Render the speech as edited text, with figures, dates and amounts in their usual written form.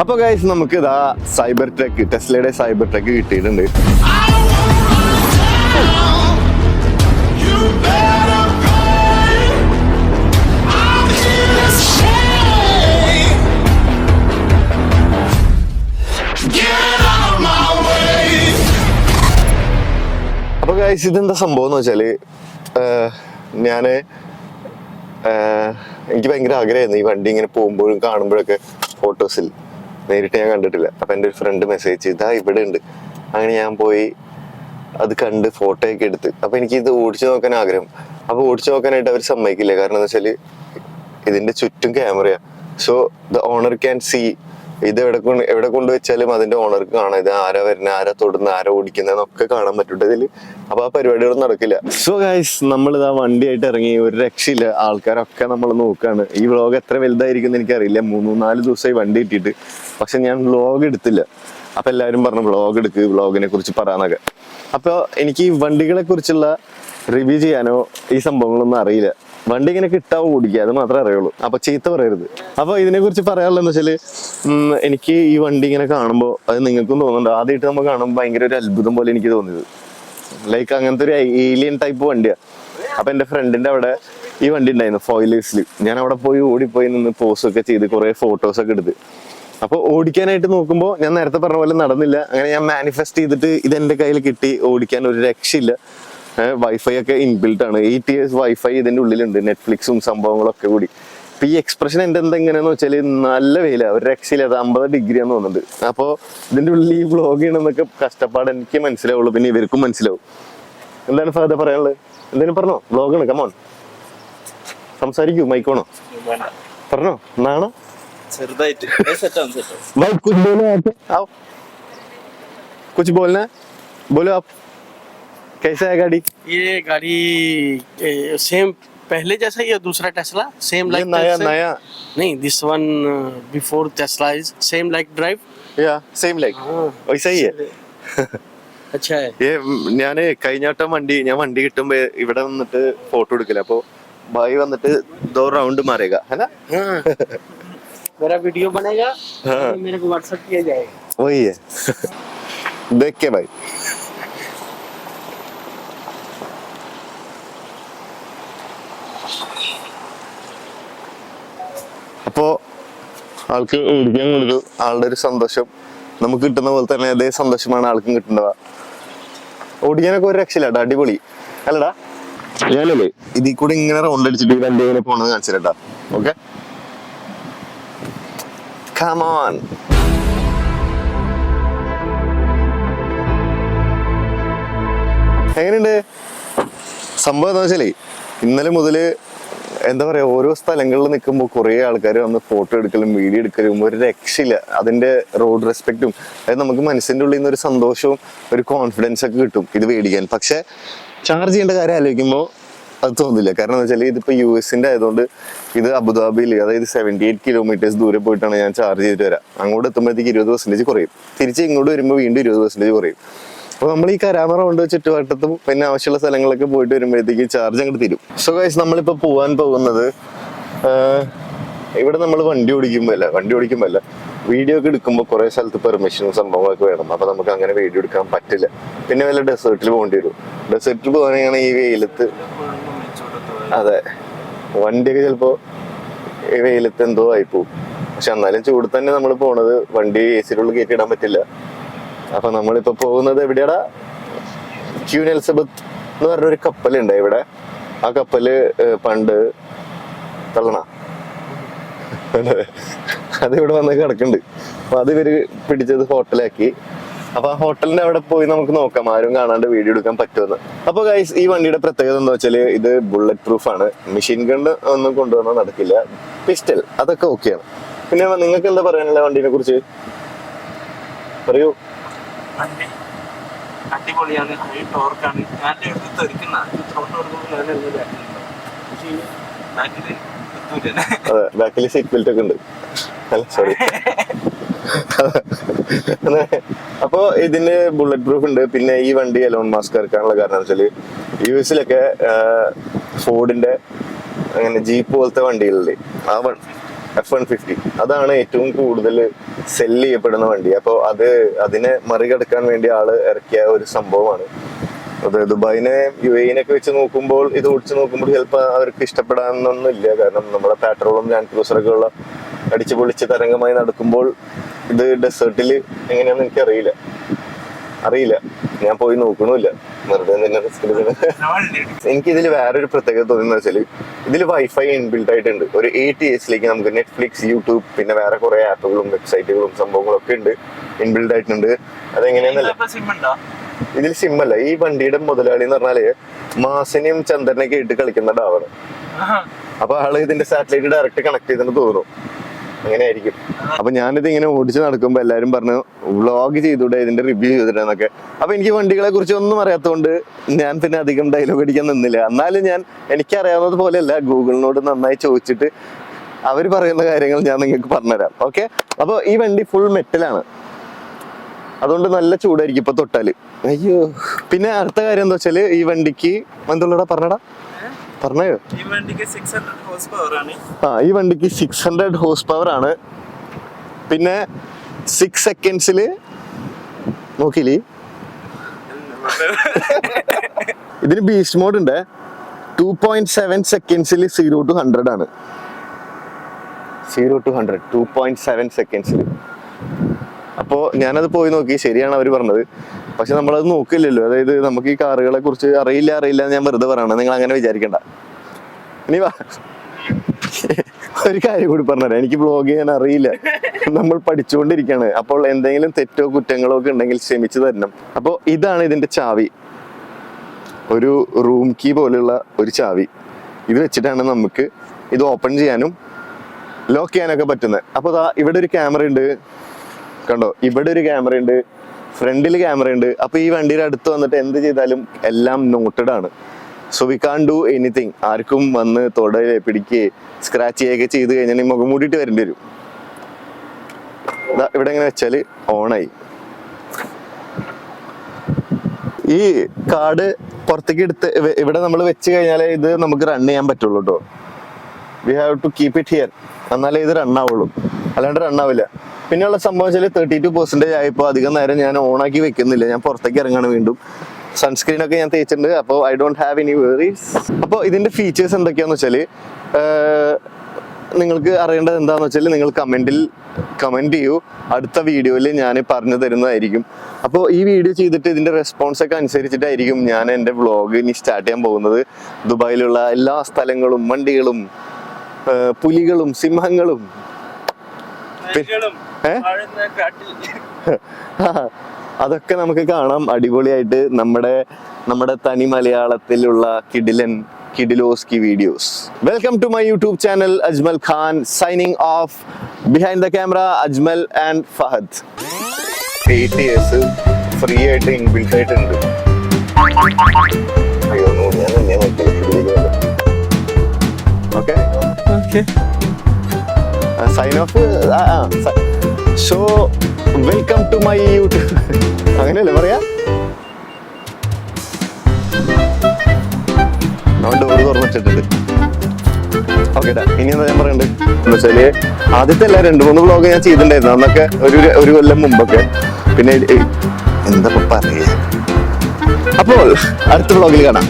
അപ്പൊ ഗൈസ് നമുക്ക് ഇതാ സൈബർ ട്രക്ക്, ടെസ്ലയുടെ സൈബർ ട്രക്ക് കിട്ടിയിട്ടുണ്ട്. അപ്പൊ ഗൈസ് ഇതെന്താ സംഭവം എന്ന് വെച്ചാല് എനിക്ക് ഭയങ്കര ആഗ്രഹമായിരുന്നു ഈ വണ്ടി ഇങ്ങനെ പോകുമ്പോഴും കാണുമ്പോഴൊക്കെ ഫോട്ടോസിൽ. നേരിട്ട് ഞാൻ കണ്ടിട്ടില്ല. അപ്പൊ എൻ്റെ ഒരു ഫ്രണ്ട് മെസ്സേജ് ഇതാ ഇവിടെ ഉണ്ട്. അങ്ങനെ ഞാൻ പോയി അത് കണ്ട് ഫോട്ടോ ഒക്കെ എടുത്ത്. അപ്പൊ എനിക്ക് ഇത് ഓടിച്ചു നോക്കാൻ ആഗ്രഹം. അപ്പൊ ഓടിച്ചു നോക്കാനായിട്ട് അവർ സമ്മതിക്കില്ല. കാരണം എന്താ വെച്ചാല് ഇതിന്റെ ചുറ്റും ക്യാമറയാ. So the owner can see ഇത് എവിടെ കൊണ്ടുവച്ചാലും അതിന്റെ ഓണർക്ക് കാണാം ഇത് ആരാ വരുന്നത്, ആരാ തൊടുന്നത്, ആരാ ഓടിക്കുന്നതെന്നൊക്കെ കാണാൻ പറ്റും ഇതില്. അപ്പൊ ആ പരിപാടികളൊന്നും നടക്കില്ല. സോ ഗൈസ് നമ്മളിതാ വണ്ടിയായിട്ട് ഇറങ്ങി. ഒരു രക്ഷയില്ല, ആൾക്കാരൊക്കെ നമ്മൾ നോക്കാണ്. ഈ വ്ളോഗ് എത്ര വലുതായിരിക്കും എന്ന് എനിക്കറിയില്ല. 3-4 ദിവസമായി വണ്ടി കിട്ടിയിട്ട്. പക്ഷെ ഞാൻ വ്ളോഗ് എടുത്തില്ല. അപ്പൊ എല്ലാവരും പറഞ്ഞു വ്ളോഗ് എടുക്ക്, വ്ളോഗിനെ കുറിച്ച് പറയാന്നൊക്കെ. അപ്പൊ എനിക്ക് ഈ വണ്ടികളെ കുറിച്ചുള്ള റിവ്യൂ ചെയ്യാനോ ഈ സംഭവങ്ങളൊന്നും അറിയില്ല. വണ്ടി ഇങ്ങനെ കിട്ടാവോ ഓടിക്കുക, അത് മാത്രമേ അറിയുള്ളൂ. അപ്പൊ ചീത്ത പറയരുത്. അപ്പൊ ഇതിനെ കുറിച്ച് പറയാനുള്ളതെന്ന് വെച്ചാല് എനിക്ക് ഈ വണ്ടി ഇങ്ങനെ കാണുമ്പോൾ അത് നിങ്ങൾക്കും തോന്നുന്നുണ്ട്. ആദ്യമായിട്ട് നമ്മൾ കാണുമ്പോൾ ഭയങ്കര ഒരു അത്ഭുതം പോലെ എനിക്ക് തോന്നിയത്. ലൈക്ക് അങ്ങനത്തെ ഒരു ഏലിയൻ ടൈപ്പ് വണ്ടിയാ. അപ്പൊ എന്റെ ഫ്രണ്ടിന്റെ അവിടെ ഈ വണ്ടി ഉണ്ടായിരുന്നു ഫോയിലേഴ്സിൽ. ഞാൻ അവിടെ പോയി ഓടിപ്പോയി നിന്ന് പോസ്റ്റ് ഒക്കെ ചെയ്ത് കുറെ ഫോട്ടോസ് ഒക്കെ എടുത്ത്. അപ്പൊ ഓടിക്കാനായിട്ട് നോക്കുമ്പോൾ ഞാൻ നേരത്തെ പറഞ്ഞ പോലെ നടന്നില്ല. അങ്ങനെ ഞാൻ മാനിഫെസ്റ്റ് ചെയ്തിട്ട് ഇത് എന്റെ കയ്യിൽ കിട്ടി. ഓടിക്കാൻ ഒരു രക്ഷയില്ല. വൈഫൈ ഒക്കെ ഇൻബിൽട്ട് ആണ്. 8 years വൈഫൈ ഇതിന്റെ ഉള്ളിലുണ്ട്, നെറ്റ്ഫ്ലിക്സും സംഭവങ്ങളൊക്കെ കൂടി. ഇപ്പൊ ഈ എക്സ്പ്രഷൻ എന്റെ എന്തെങ്ങനെയാന്ന് വെച്ചാല് നല്ല വെയില, ഒരു രക്ഷയില്ല. അത് 50 degree ആന്ന് തോന്നുന്നുണ്ട്. അപ്പൊ ഇതിന്റെ ഉള്ളിൽ ഈ വ്ളോഗ് ചെയ്യണമെന്നൊക്കെ കഷ്ടപ്പാട് എനിക്ക് മനസ്സിലാവുള്ളൂ, പിന്നെ ഇവർക്കും മനസ്സിലാവും. എന്താണ് ഫാദർ പറയാനുള്ളത്? എന്തെങ്കിലും പറഞ്ഞോ? വ്ളോഗാണ്, കമോൺ സംസാരിക്കൂ. മൈക്കോണോ? പറഞ്ഞോ. നാണോ? कुछ बोलना है? बोलो आप. कैसा है गाड़ी? ये गाड़ी सेम पहले जैसा ही है, दूसरा टेस्ला सेम लाइक नया नहीं, this one before Tesla is same like drive. या सेम लाइक वैसा ही है. अच्छा है. ഞാൻ കഴിഞ്ഞാട്ടം ഞാൻ വണ്ടി കിട്ടുമ്പോ ഇവിടെ വന്നിട്ട് ഫോട്ടോ എടുക്കില്ല. അപ്പൊ ഭായി വന്നിട്ട് 2 round मारेगा है ना. मेरा वीडियो बनेगा, मेरे को व्हाट्सएप किया जाएगा. वही है. देख के भाई. അപ്പോ ആൾക്ക് ഓടിക്കാൻ കൊടുത്തു. ആളുടെ ഒരു സന്തോഷം നമുക്ക് കിട്ടുന്ന പോലെ തന്നെ അതേ സന്തോഷമാണ് ആൾക്കും കിട്ടുന്നതാ. ഓടിക്കാനൊക്കെ ഒരു രക്ഷയില്ല, അടിപൊളി അല്ലടാ. ഞാനല്ലേ ഇതിൽ കൂടെ ഇങ്ങനെ റൗണ്ട് അടിച്ചിട്ട് ഈ വണ്ടി എങ്ങനെ പോണെന്ന് കാണിച്ചിട്ടാ. Okay, come on. എങ്ങനെയുണ്ട് സംഭവം? എന്താ വെച്ചാലേ ഇന്നലെ മുതല് എന്താ പറയാ, ഓരോ സ്ഥലങ്ങളിൽ നിൽക്കുമ്പോൾ കുറെ ആൾക്കാർ വന്ന് ഫോട്ടോ എടുക്കലും വീഡിയോ എടുക്കലും ഒരു രക്ഷയില്ല. അതിന്റെ റോഡ് റെസ്പെക്റ്റും അതായത് നമുക്ക് മനസ്സിന്റെ ഉള്ളിൽ നിന്ന് ഒരു സന്തോഷവും ഒരു കോൺഫിഡൻസ് ഒക്കെ കിട്ടും ഇത് മേടിക്കാൻ. പക്ഷെ ചാർജ് ചെയ്യേണ്ട കാര്യം ആലോചിക്കുമ്പോൾ അത് തോന്നില്ല. കാരണം എന്താ വെച്ചാൽ ഇതിപ്പോ US-ന്റെ ആയതുകൊണ്ട് ഇത് അബുദാബിയിൽ, അതായത് 78 kilometers ദൂരെ പോയിട്ടാണ് ഞാൻ ചാർജ് ചെയ്തിട്ട് വരാം. അങ്ങോട്ട് എത്തുമ്പോഴത്തേക്ക് 20% കുറയും. തിരിച്ച് ഇങ്ങോട്ട് വരുമ്പോൾ വീണ്ടും 20% കുറയും. അപ്പൊ നമ്മൾ ഈ കരാമറ കൊണ്ട് ചുറ്റുവട്ടത്തും പിന്നെ ആവശ്യമുള്ള സ്ഥലങ്ങളൊക്കെ പോയിട്ട് വരുമ്പോഴത്തേക്ക് ചാർജ് അങ്ങോട്ട് തരും. സോ ഗൈസ് നമ്മളിപ്പോ പോവാൻ പോകുന്നത് ഇവിടെ നമ്മൾ വണ്ടി ഓടിക്കുമ്പോ വീഡിയോ ഒക്കെ എടുക്കുമ്പോൾ കുറെ സ്ഥലത്ത് പെർമിഷനും സംഭവങ്ങളൊക്കെ വേണം. അപ്പൊ നമുക്ക് അങ്ങനെ വീഡിയോ എടുക്കാൻ പറ്റില്ല. പിന്നെ വല്ല ഡെസേർട്ടിൽ പോകേണ്ടി വരും. ഡെസേർട്ടിൽ പോകാനാണ് ഈ വെയിലത്ത്. അതെ, വണ്ടിയൊക്കെ ചിലപ്പോ ഈ വെയിലത്ത് എന്തോ ആയിപ്പോവും. പക്ഷെ എന്നാലും ചൂട് തന്നെ നമ്മൾ പോണത്. വണ്ടി AC-ലുള്ള കയറ്റി ഇടാൻ പറ്റില്ല. അപ്പൊ നമ്മളിപ്പോ പോകുന്നത് എവിടെയാടാ? ക്യൂൻ എലിസബത്ത് എന്ന് പറഞ്ഞൊരു കപ്പലുണ്ട് ഇവിടെ. ആ കപ്പല് പണ്ട് തള്ളണ അത് ഇവിടെ വന്ന് കിടക്കുന്നുണ്ട്. അപ്പൊ അത് ഇവര് പിടിച്ചത് ഹോട്ടലാക്കി. അപ്പൊ ആ ഹോട്ടലിന്റെ അവിടെ പോയി നമുക്ക് നോക്കാം ആരും കാണാണ്ട് വീഡിയോ എടുക്കാൻ പറ്റുമെന്ന്. അപ്പൊ ഗൈസ് ഈ വണ്ടിയുടെ പ്രത്യേകത എന്താ വെച്ചാല് ഇത് ബുള്ളറ്റ് പ്രൂഫ് ആണ്. മെഷീൻ ഗൺ ഒന്നും കൊണ്ടുവന്നാൽ നടക്കില്ല. പിസ്റ്റൽ അതൊക്കെ ഓക്കെയാണ്. പിന്നെ നിങ്ങൾക്ക് എന്താ പറയാനുള്ള വണ്ടീനെ കുറിച്ച്? പറയൂ. അടിപൊളിയാണ്, ഹൈ ടോർക്കാണ്. അതെ, ബാക്കിൽ സീറ്റ് ബെൽറ്റ് ഒക്കെ ഉണ്ട്. അല്ല സോറി. അപ്പൊ ഇതിന് ബുള്ളറ്റ് പ്രൂഫ് ഉണ്ട്. പിന്നെ ഈ വണ്ടി എലോൺ മാസ്ക് ഇറക്കാനുള്ള കാരണം വെച്ചാല് US-ലൊക്കെ ഫോർഡിന്റെ അങ്ങനെ ജീപ്പ് പോലത്തെ വണ്ടികളില്ലേ, F-150 അതാണ് ഏറ്റവും കൂടുതൽ സെല് ചെയ്യപ്പെടുന്ന വണ്ടി. അപ്പോൾ അതിനെ മറികടക്കാൻ വേണ്ടി ആള് ഇറക്കിയ ഒരു സംഭവമാണ് അത്. ദുബായിനെ UAE-നെയൊക്കെ വെച്ച് നോക്കുമ്പോൾ ഇത് ഓടിച്ച് നോക്കുമ്പോൾ ചിലപ്പോൾ അവർക്ക് ഇഷ്ടപ്പെടാനൊന്നും ഇല്ല. കാരണം നമ്മുടെ പെട്രോളും ലാൻഡ് ക്രൂസറൊക്കെ ഉള്ള അടിച്ചു പൊളിച്ച് തരംഗമായി നടക്കുമ്പോൾ ഇത് ഡെസേർട്ടിൽ എങ്ങനെയാണെന്ന് എനിക്ക് അറിയില്ല. ഞാൻ പോയി നോക്കണമില്ല, വെറുതെ തന്നെ റിസ്ക് എടുക്കുന്നത്. എനിക്കിതിൽ വേറൊരു പ്രത്യേകത തോന്നുന്നത് വെച്ചാൽ ഇതിൽ വൈഫൈ ഇൻബിൽഡ് ആയിട്ടുണ്ട്. ഒരു 8 yearsലേക്ക് നമുക്ക് നെറ്റ്ഫ്ലിക്സ്, യൂട്യൂബ്, പിന്നെ വേറെ കുറെ ആപ്പുകളും വെബ്സൈറ്റുകളും സംഭവങ്ങളും ഒക്കെ ഉണ്ട്, ഇൻബിൽഡ് ആയിട്ടുണ്ട്. അതെങ്ങനെയാന്നല്ല, ഇതിൽ സിമ്മല്ല. ഈ വണ്ടിയുടെ മുതലാളി എന്ന് പറഞ്ഞാല് മാസിനെയും ചന്ദ്രനെയൊക്കെ ഇട്ട് കളിക്കുന്ന ഡാവാണ്. അപ്പൊ ആള് ഇതിന്റെ സാറ്റലൈറ്റ് ഡയറക്റ്റ് കണക്ട് ചെയ്തെന്ന് തോന്നുന്നു, അങ്ങനെ ആയിരിക്കും. അപ്പൊ ഞാനിത് ഇങ്ങനെ ഓടിച്ച് നടക്കുമ്പോ എല്ലാരും പറഞ്ഞു വ്ളോഗ് ചെയ്തൂടെ, ഇതിന്റെ റിവ്യൂ ചെയ്തിട്ടെന്നൊക്കെ. അപ്പൊ എനിക്ക് വണ്ടികളെ കുറിച്ച് ഒന്നും അറിയാത്തതുകൊണ്ട് ഞാൻ പിന്നെ അധികം ഡയലോഗ് അടിക്കാൻ നിന്നില്ല. എന്നാലും ഞാൻ എനിക്കറിയാവുന്നത് പോലെയല്ല, ഗൂഗിളിനോട് നന്നായി ചോദിച്ചിട്ട് അവർ പറയുന്ന കാര്യങ്ങൾ ഞാൻ നിങ്ങൾക്ക് പറഞ്ഞുതരാം. ഓക്കെ, അപ്പൊ ഈ വണ്ടി ഫുൾ മെറ്റലാണ്, അതുകൊണ്ട് നല്ല ചൂടായിരിക്കും ഇപ്പൊ തൊട്ടാല്. അയ്യോ, പിന്നെ അടുത്ത കാര്യം എന്താ വെച്ചാല് ഈ വണ്ടിക്ക് എന്തുള്ളടാ പറഞ്ഞോ. ഈ വണ്ടിക്ക് 600 ഹോഴ്സ് പവർ ആണ്. പിന്നെ 6 സെക്കൻഡ്സിൽ നോക്കിയില്ലേ, ഇതിന് ബീസ്റ്റ് മോഡ് ഉണ്ട്. 2.7 സെക്കൻഡ്സിൽ 0 to 100 ആണ്. 0 to 100 2.7 സെക്കൻഡ്സിൽ. അപ്പോൾ ഞാനത് പോയി നോക്കി, ശരിയാണ് അവർ പറഞ്ഞത്. പക്ഷെ നമ്മളത് നോക്കില്ലല്ലോ. അതായത് നമുക്ക് ഈ കാറുകളെ കുറിച്ച് അറിയില്ല ഞാൻ വെറുതെ പറയണം, നിങ്ങൾ അങ്ങനെ വിചാരിക്കണ്ട. ഇനി ഒരു കാര്യം കൂടി പറഞ്ഞുതരാം, എനിക്ക് ബ്ലോഗ് ചെയ്യാൻ അറിയില്ല, നമ്മൾ പഠിച്ചുകൊണ്ടിരിക്കുകയാണ്. അപ്പോൾ എന്തെങ്കിലും തെറ്റോ കുറ്റങ്ങളോ ഒക്കെ ഉണ്ടെങ്കിൽ ക്ഷമിച്ചു തരണം. അപ്പോൾ ഇതാണ് ഇതിന്റെ ചാവി, ഒരു റൂം കീ പോലെയുള്ള ഒരു ചാവി. ഇത് വെച്ചിട്ടാണ് നമുക്ക് ഇത് ഓപ്പൺ ചെയ്യാനും ലോക്ക് ചെയ്യാനൊക്കെ പറ്റുന്നത്. അപ്പോൾ ഇവിടെ ഒരു ക്യാമറ ഉണ്ട്, കണ്ടോ, ഇവിടെ ഒരു ക്യാമറ ഉണ്ട്, ഫ്രണ്ടിൽ ക്യാമറ ഉണ്ട്. അപ്പൊ ഈ വണ്ടിയുടെ അടുത്ത് വന്നിട്ട് എന്ത് ചെയ്താലും എല്ലാം നോട്ടഡ് ആണ്. So we can do anything. ആർക്കും വന്ന് തൊടയെ പിടിക്കുകയെ സ്ക്രാച്ച് ചെയ്യുകയൊക്കെ ചെയ്ത് കഴിഞ്ഞാൽ മുഖം മൂടിയിട്ട് വരേണ്ടി വരും. ഇവിടെ എങ്ങനെ വെച്ചാല് ഓണായി. ഈ കാർഡ് പുറത്തേക്ക് എടുത്ത് ഇവിടെ നമ്മൾ വെച്ച് കഴിഞ്ഞാലേ ഇത് നമുക്ക് റൺ ചെയ്യാൻ പറ്റുള്ളൂ കേട്ടോ. We have to keep it here, എന്നാലേ ഇത് റൺ ആവുള്ളൂ, അല്ലാണ്ട് റൺ ആവില്ല. പിന്നെയുള്ള സംഭവം വെച്ചാൽ 32% ആയപ്പോൾ അധികം നേരം ഞാൻ ഓണാക്കി വെക്കുന്നില്ല, ഞാൻ പുറത്തേക്ക് ഇറങ്ങാണ് വീണ്ടും. സൺസ്ക്രീൻ ഒക്കെ ഞാൻ തേച്ചിട്ടുണ്ട്, അപ്പോൾ I don't have any worries. അപ്പോൾ ഇതിന്റെ ഫീച്ചേഴ്സ് എന്തൊക്കെയാന്ന് വെച്ചാല് നിങ്ങൾക്ക് അറിയേണ്ടത് എന്താന്ന് വെച്ചാൽ നിങ്ങൾ കമന്റ് ചെയ്യൂ, അടുത്ത വീഡിയോയിൽ ഞാൻ പറഞ്ഞു തരുന്നതായിരിക്കും. അപ്പോൾ ഈ വീഡിയോ ചെയ്തിട്ട് ഇതിന്റെ റെസ്പോൺസ് ഒക്കെ അനുസരിച്ചിട്ടായിരിക്കും ഞാൻ എൻ്റെ വ്ളോഗ് ഇനി സ്റ്റാർട്ട് ചെയ്യാൻ പോകുന്നത്. ദുബായിലുള്ള എല്ലാ സ്ഥലങ്ങളും, വണ്ടികളും, പുലികളും, സിംഹങ്ങളും, അതൊക്കെ നമുക്ക് കാണാം അടിപൊളിയായിട്ട് നമ്മുടെ തനി മലയാളത്തിലുള്ള കിഡിലോസ്കി videos. Welcome to my YouTube channel Ajmal Khan, signing off. Behind the camera Ajmal and Fahad. 8 years free ആയിട്ട് ഇൻബിൽറ്റ് ആയിട്ടുണ്ട്. Okay, sign off. So welcome to my YouTube. അങ്ങനെയല്ലേ പറയാ? ഡോറ് തുറന്നിട്ടിട്ടുണ്ട്. ഓക്കെ ടാ, ഇനി എന്താ ഞാൻ പറയണ്ടത് എന്ന് വെച്ചാല് ആദ്യത്തെ 2-3 വ്ളോഗ് ഞാൻ ചെയ്തിട്ടുണ്ടായിരുന്നു, അന്നൊക്കെ ഒരു കൊല്ലം മുമ്പൊക്കെ. പിന്നെ എന്താ പറയാ. അപ്പോൾ അടുത്ത വ്ളോഗിൽ കാണാം.